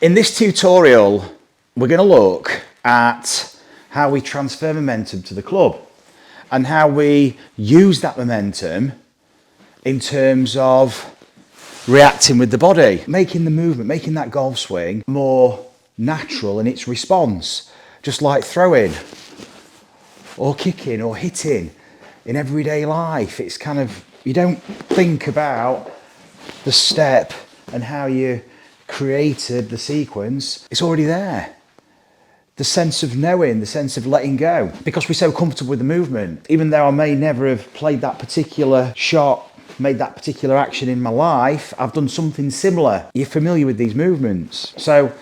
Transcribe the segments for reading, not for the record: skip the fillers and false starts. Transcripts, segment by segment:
In this tutorial, we're going to look at how we transfer momentum to the club and how we use that momentum in terms of reacting with the body, making the movement, making that golf swing more natural in its response, just like throwing or kicking or hitting in everyday life. It's kind of, you don't think about the step and how you created the sequence. It's already there. The sense of knowing, the sense of letting go, because we're so comfortable with the movement. Even though I may never have played that particular shot, made that particular action in my life, I've done something similar. You're familiar with these movements. So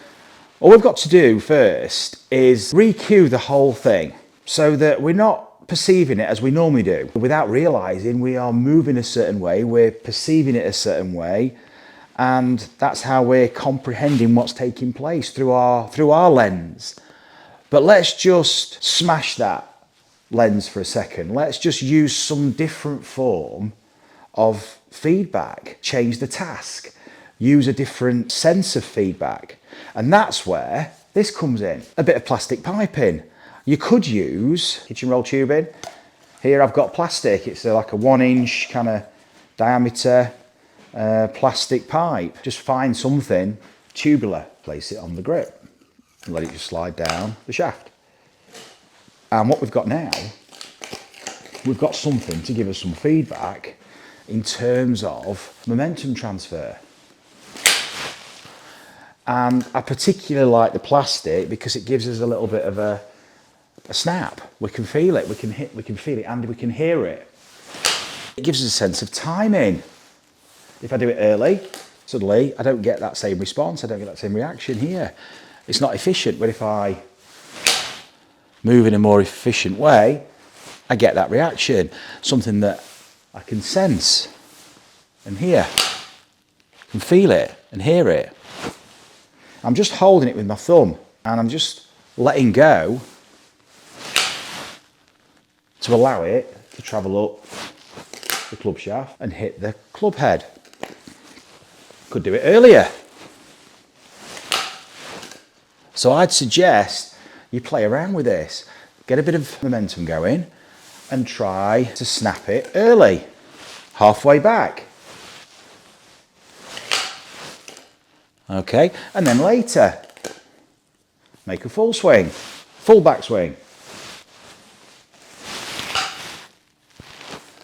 all we've got to do first is re-cue the whole thing so that we're not perceiving it as we normally do. Without realizing we are moving a certain way, we're perceiving it a certain way, and that's how we're comprehending what's taking place through our lens. But let's just smash that lens for a second. Let's just use some different form of feedback, change the task, use a different sense of feedback. And that's where this comes in, a bit of plastic piping. You could use kitchen roll tubing. Here I've got plastic. It's like a 1-inch kind of diameter plastic pipe. Just find something tubular, place it on the grip and let it just slide down the shaft. And what we've got now, we've got something to give us some feedback in terms of momentum transfer. And I particularly like the plastic because it gives us a little bit of a snap. We can feel it, we can feel it, and we can hear it. It gives us a sense of timing. If I do it early, suddenly I don't get that same response, I don't get that same reaction here. It's not efficient, but if I move in a more efficient way, I get that reaction, something that I can sense and hear, can feel it and hear it. I'm just holding it with my thumb and I'm just letting go to allow it to travel up the club shaft and hit the club head. Could do it earlier. So I'd suggest you play around with this, get a bit of momentum going and try to snap it early, halfway back. Okay, and then later, make a full swing, full backswing.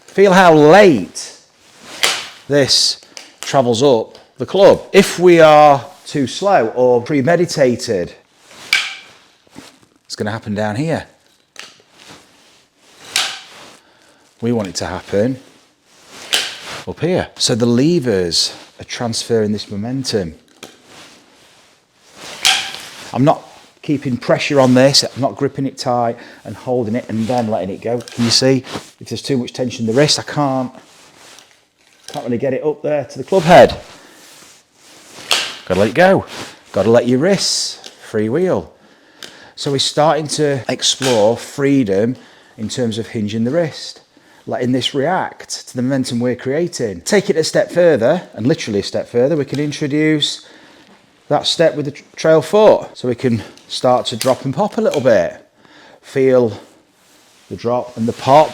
Feel how late this travels up the club. If we are too slow or premeditated, it's going to happen down here. We want it to happen up here. So the levers are transferring this momentum. I'm not keeping pressure on this, I'm not gripping it tight and holding it and then letting it go. Can you see? If there's too much tension in the wrist, I can't really get it up there to the club head. Got to let it go. Got to let your wrists freewheel. So we're starting to explore freedom in terms of hinging the wrist, letting this react to the momentum we're creating. Take it a step further, and literally a step further, we can introduce that step with the trail foot. So we can start to drop and pop a little bit. Feel the drop and the pop.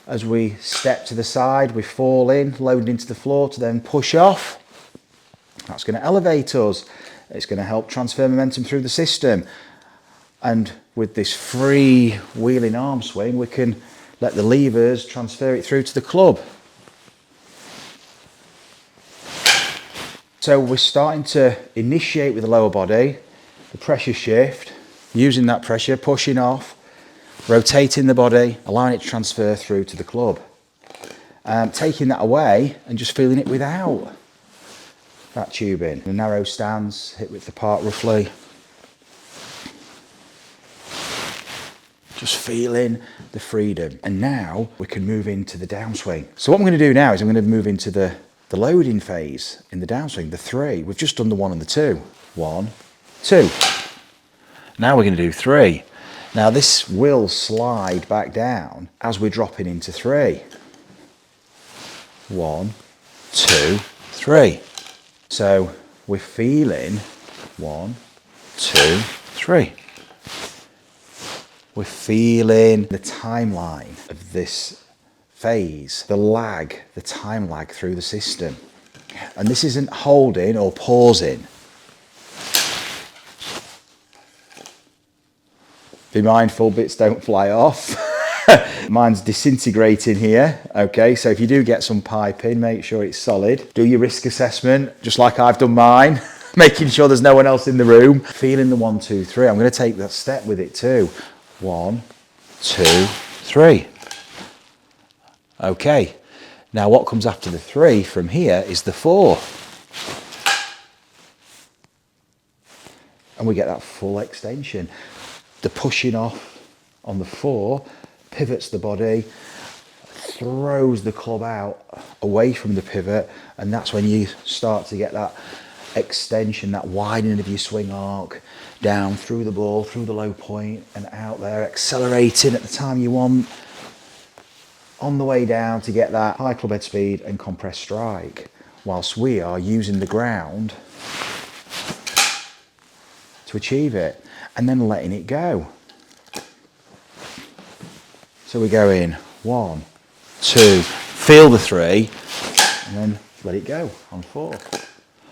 As we step to the side, we fall in, load into the floor to then push off. That's going to elevate us. It's going to help transfer momentum through the system. And with this free wheeling arm swing, we can let the levers transfer it through to the club. So we're starting to initiate with the lower body, the pressure shift, using that pressure, pushing off, rotating the body, allowing it to transfer through to the club. Taking that away and just feeling it without that tubing. The narrow stance, hip width apart roughly. Just feeling the freedom. And now we can move into the downswing. So what I'm going to do now is I'm going to move into the loading phase in the downswing, the 3. We've just done the 1 and the 2. 1, 2. Now we're going to do 3. Now this will slide back down as we're dropping into 3. 1, 2, 3. So we're feeling 1, 2, 3. We're feeling the timeline of this phase, the lag, the time lag through the system. And this isn't holding or pausing. Be mindful bits don't fly off. Mine's disintegrating here. Okay, so if you do get some piping, make sure it's solid. Do your risk assessment, just like I've done mine, making sure there's no one else in the room. Feeling the 1, 2, 3. I'm going to take that step with it too. 1, 2, 3. Okay, now what comes after the 3 from here is the 4. And we get that full extension. The pushing off on the 4 pivots the body, throws the club out away from the pivot, and that's when you start to get that extension, that widening of your swing arc down through the ball, through the low point and out there, accelerating at the time you want, on the way down to get that high club head speed and compressed strike, whilst we are using the ground to achieve it, and then letting it go. So we go in 1, 2, feel the 3, and then let it go on 4.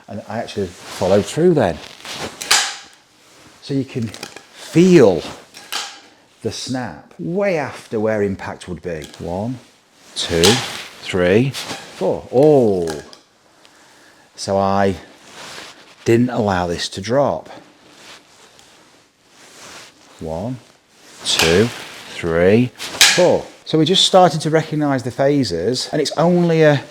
And I actually followed through then. So you can feel the snap way after where impact would be. 1, 2, 3, 4. Oh. So I didn't allow this to drop. 1, 2, 3, 4. So we're just starting to recognise the phases, and it's only a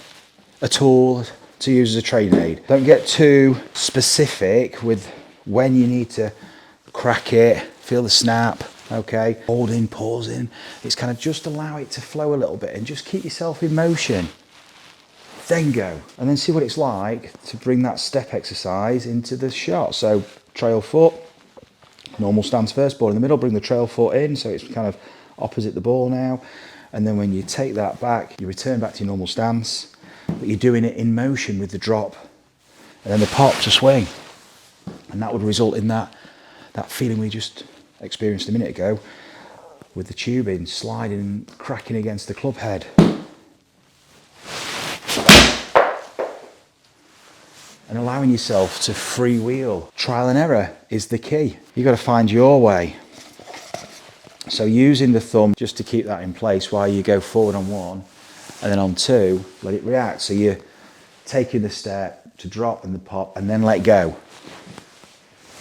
tool to use as a training aid. Don't get too specific with when you need to crack it, feel the snap, okay? Holding, pausing. It's kind of just allow it to flow a little bit and just keep yourself in motion. Then go. And then see what it's like to bring that step exercise into the shot. So trail foot, normal stance first, ball in the middle, bring the trail foot in so it's kind of opposite the ball now. And then when you take that back, you return back to your normal stance, but you're doing it in motion with the drop and then the pop to swing. And that would result in that feeling we just experienced a minute ago with the tubing sliding and cracking against the club head. And allowing yourself to freewheel. Trial and error is the key. You've got to find your way. So using the thumb just to keep that in place while you go forward on 1 and then on 2, let it react. So you're taking the step to drop and the pop and then let go.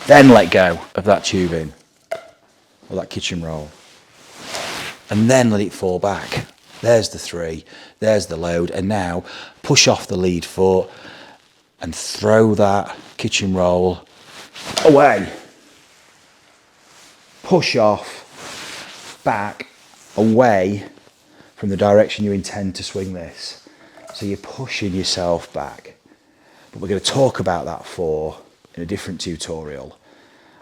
Then let go of that tubing or that kitchen roll. And then let it fall back. There's the 3, there's the load, and now push off the lead foot and throw that kitchen roll away. Push off, back, away from the direction you intend to swing this. So you're pushing yourself back. But we're going to talk about that 4 in a different tutorial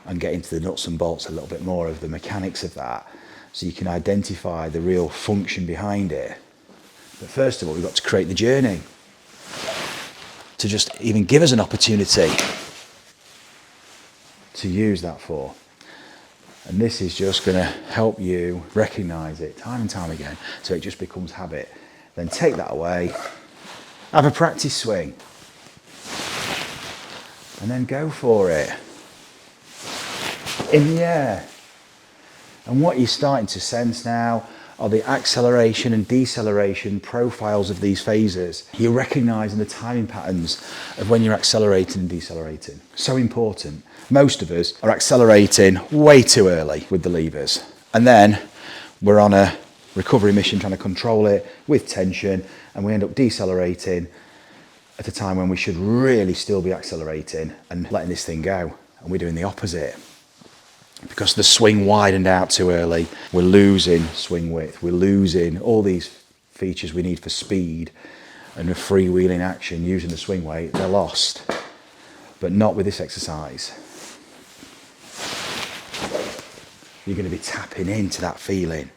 and get into the nuts and bolts a little bit more of the mechanics of that so you can identify the real function behind it. But first of all, we've got to create the journey to just even give us an opportunity to use that 4. And this is just going to help you recognise it time and time again so it just becomes habit. Then take that away, have a practice swing, and then go for it in the air. And what you're starting to sense now are the acceleration and deceleration profiles of these phases. You're recognising the timing patterns of when you're accelerating and decelerating. So important. Most of us are accelerating way too early with the levers. And then we're on a recovery mission trying to control it with tension, and we end up decelerating at a time when we should really still be accelerating and letting this thing go. And we're doing the opposite. Because the swing widened out too early, we're losing swing width, we're losing all these features we need for speed and a freewheeling action using the swing weight, they're lost. But not with this exercise. You're going to be tapping into that feeling.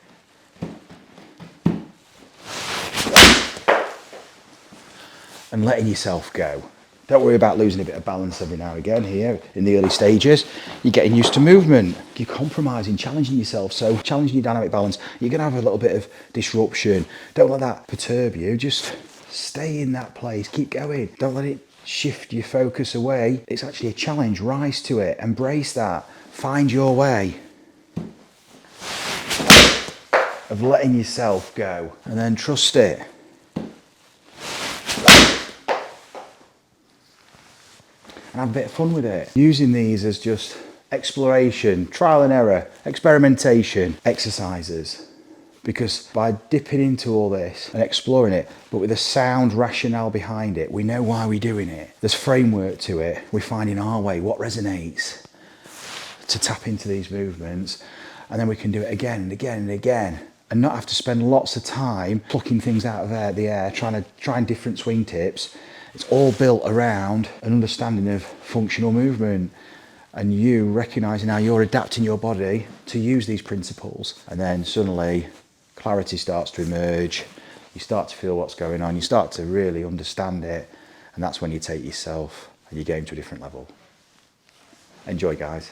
And letting yourself go. Don't worry about losing a bit of balance every now and again here in the early stages. You're getting used to movement. You're compromising, challenging yourself. So challenging your dynamic balance, you're going to have a little bit of disruption. Don't let that perturb you. Just stay in that place. Keep going. Don't let it shift your focus away. It's actually a challenge. Rise to it. Embrace that. Find your way of letting yourself go, and then trust it. And have a bit of fun with it. Using these as just exploration, trial and error, experimentation, exercises. Because by dipping into all this and exploring it, but with a sound rationale behind it, we know why we're doing it. There's framework to it. We're finding our way, what resonates to tap into these movements. And then we can do it again and again and again, and not have to spend lots of time plucking things out of the air, trying different swing tips. It's all built around an understanding of functional movement and you recognizing how you're adapting your body to use these principles. And then suddenly clarity starts to emerge. You start to feel what's going on. You start to really understand it. And that's when you take yourself and your game to a different level. Enjoy, guys.